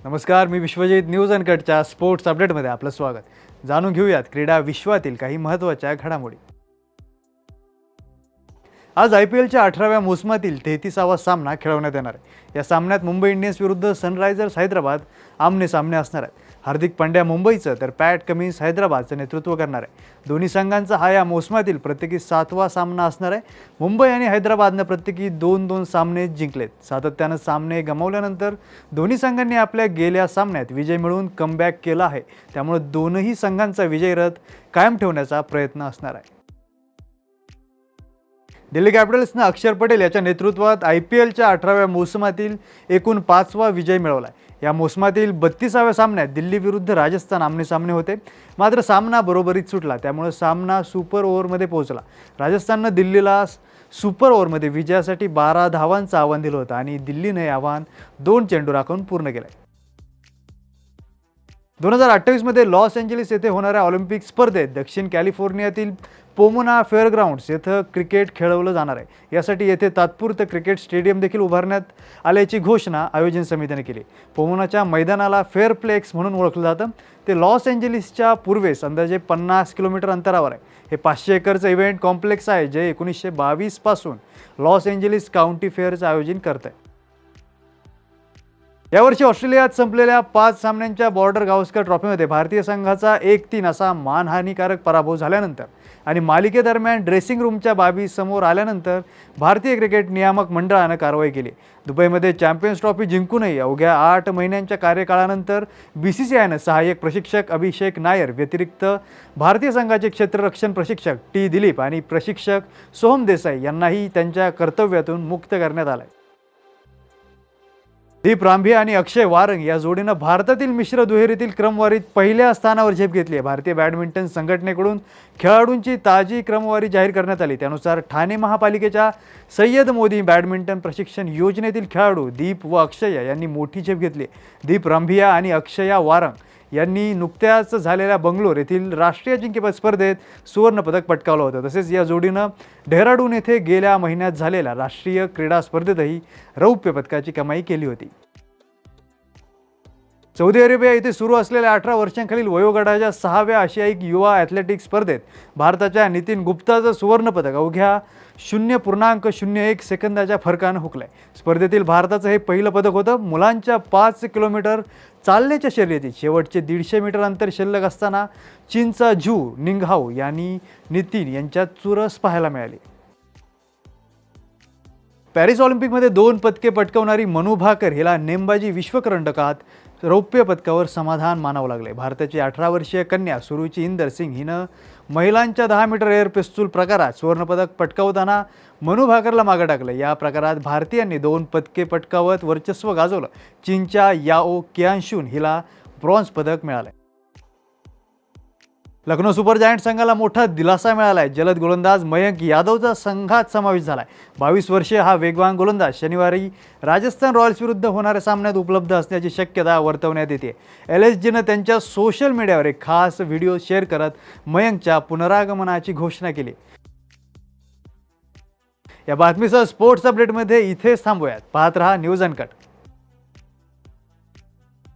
नमस्कार, मी Vishwajit. News अनकटच्या sports अपडेटमध्ये आपलं स्वागत. जाणून घेऊयात क्रीडा विश्वातील काही महत्त्वाच्या घडामोडी. आज IPLच्या 18व्या मोसमातील 33वा सामना खेळवण्यात येणार आहे. या सामन्यात मुंबई इंडियन्स विरुद्ध सनरायझर्स हैदराबाद आमने सामने असणार आहेत. हार्दिक पांड्या मुंबईचं तर पॅट कमिन्स हैदराबादचं नेतृत्व करणार आहे. दोन्ही संघांचा हा या मोसमातील प्रत्येकी 7वा सामना असणार आहे. मुंबई आणि हैदराबादनं प्रत्येकी 2-2 सामने जिंकलेत. सातत्यानं सामने गमावल्यानंतर दोन्ही संघांनी आपल्या गेल्या सामन्यात विजय मिळवून कमबॅक केला आहे. त्यामुळे दोनही संघांचा विजय रथ कायम ठेवण्याचा प्रयत्न असणार आहे. दिल्ली कॅपिटल्सनं अक्षर पटेल याच्या नेतृत्वात IPLच्या 18व्या मोसमातील एकूण 5वा विजय मिळवला आहे. या मोसमातील 32व्या सामन्यात दिल्ली विरुद्ध राजस्थान आमनेसामने होते, मात्र सामना बरोबरीत सुटला. त्यामुळे सामना सुपर ओव्हरमध्ये पोहोचला. राजस्थाननं दिल्लीला सुपर ओव्हरमध्ये विजयासाठी 12 धावांचं आव्हान दिलं होतं आणि दिल्लीने हे आव्हान 2 चेंडू राखून पूर्ण केलं. 2028 मध्ये लॉस एंजेलिस येथे होणाऱ्या ऑलिम्पिक स्पर्धेत दक्षिण कॅलिफोर्नियातील पोमोना फेअरग्राउंड्स येथे क्रिकेट खेळवलं जाणार आहे. यासाठी येथे तात्पुरतं क्रिकेट स्टेडियम देखील उभारण्यात आल्याची घोषणा आयोजन समितीने केली. पोमोनाच्या मैदानाला फेअर प्लेक्स म्हणून ओळखलं जातं. ते लॉस एंजेलिसच्या पूर्वेस अंदाजे 50 किलोमीटर अंतरावर आहे. हे 500 एकरचं इव्हेंट कॉम्प्लेक्स आहे, जे 1922 पासून लॉस एंजेलिस काउंटी फेअरचं आयोजन करत आहे. यावर्षी ऑस्ट्रेलियात संपलेल्या 5 सामन्यांच्या बॉर्डर गावस्कर ट्रॉफीमध्ये भारतीय संघाचा 1-3 असा मानहानीकारक पराभव झाल्यानंतर आणि मालिकेदरम्यान ड्रेसिंग रूमच्या बाबी समोर आल्यानंतर भारतीय क्रिकेट नियामक मंडळानं कारवाई केली. दुबईमध्ये चॅम्पियन्स ट्रॉफी जिंकूनही अवघ्या 8 महिन्यांच्या कार्यकाळानंतर BCCIनं सहाय्यक प्रशिक्षक अभिषेक नायर व्यतिरिक्त भारतीय संघाचे क्षेत्ररक्षण प्रशिक्षक T दिलीप आणि प्रशिक्षक सोहम देसाई यांनाही त्यांच्या कर्तव्यातून मुक्त करण्यात आलं. दीप रामभिया आणि अक्षय वारंग या जोडीनं भारतातील मिश्र दुहेरीतील क्रमवारीत पहिल्या स्थानावर झेप घेतली आहे. भारतीय बॅडमिंटन संघटनेकडून खेळाडूंची ताजी क्रमवारी जाहीर करण्यात आली. त्यानुसार ठाणे महापालिकेच्या सय्यद मोदी बॅडमिंटन प्रशिक्षण योजनेतील खेळाडू दीप व अक्षय यांनी मोठी झेप घेतली. दीप रामभिया आणि अक्षया वारंग यांनी नुकत्याच झालेल्या बंगलोर येथील राष्ट्रीय अजिंक्यपद स्पर्धेत सुवर्णपदक पटकावलं होतं. तसेच या जोडीनं डेहराडून येथे गेल्या महिन्यात झालेल्या राष्ट्रीय क्रीडा स्पर्धेतही रौप्य पदकाची कमाई केली होती. सौदी अरेबिया येथे सुरू असलेल्या 18 वर्षांखालील वयोगटाच्या 6व्या आशियाई युवा ॲथलेटिक्स स्पर्धेत भारताच्या नितीन गुप्ताचं सुवर्णपदक अवघ्या 0.01 सेकंदाच्या फरकानं हुकलंय. स्पर्धेतील भारताचं हे पहिलं पदक होतं. मुलांच्या 5 किलोमीटर चालण्याच्या शर्यतीत शेवटचे 150 मीटर अंतर शिल्लक असताना चीनचा झू निंगहाऊ यांनी नितीन यांच्यात चुरस पाहायला मिळाली. पॅरिस ऑलिम्पिकमध्ये 2 पदके पटकावणारी मनू भाकर हिला नेमबाजी विश्वकरंडकात रौप्य पदकावर समाधान मानावं लागले. भारताची 18 वर्षीय कन्या सुरुची इंदर सिंग हिनं महिलांच्या 10 मीटर एअर पिस्तूल प्रकारात सुवर्णपदक पटकावताना मनू भाकरला मागे टाकलं. या प्रकारात भारतीयांनी 2 पदके पटकावत वर्चस्व गाजवलं. चीनच्या याओ कियानशून हिला ब्रॉन्झ पदक मिळालं. लखनौ सुपर जायंट संघाला मोठा दिलासा मिळाला आहे. जलद गोलंदाज मयंक यादवचा संघात समावेश झाला आहे. 22 वर्षीय हा वेगवान गोलंदाज शनिवारी राजस्थान रॉयल्स विरुद्ध होणाऱ्या सामन्यात उपलब्ध असण्याची शक्यता वर्तवण्यात येते. LSGनं त्यांच्या सोशल मीडियावर एक खास व्हिडिओ शेअर करत मयंकच्या पुनरागमनाची घोषणा केली. या बातमीसह स्पोर्ट्स अपडेटमध्ये इथेच थांबूयात. पाहत रहा न्यूज अनकट.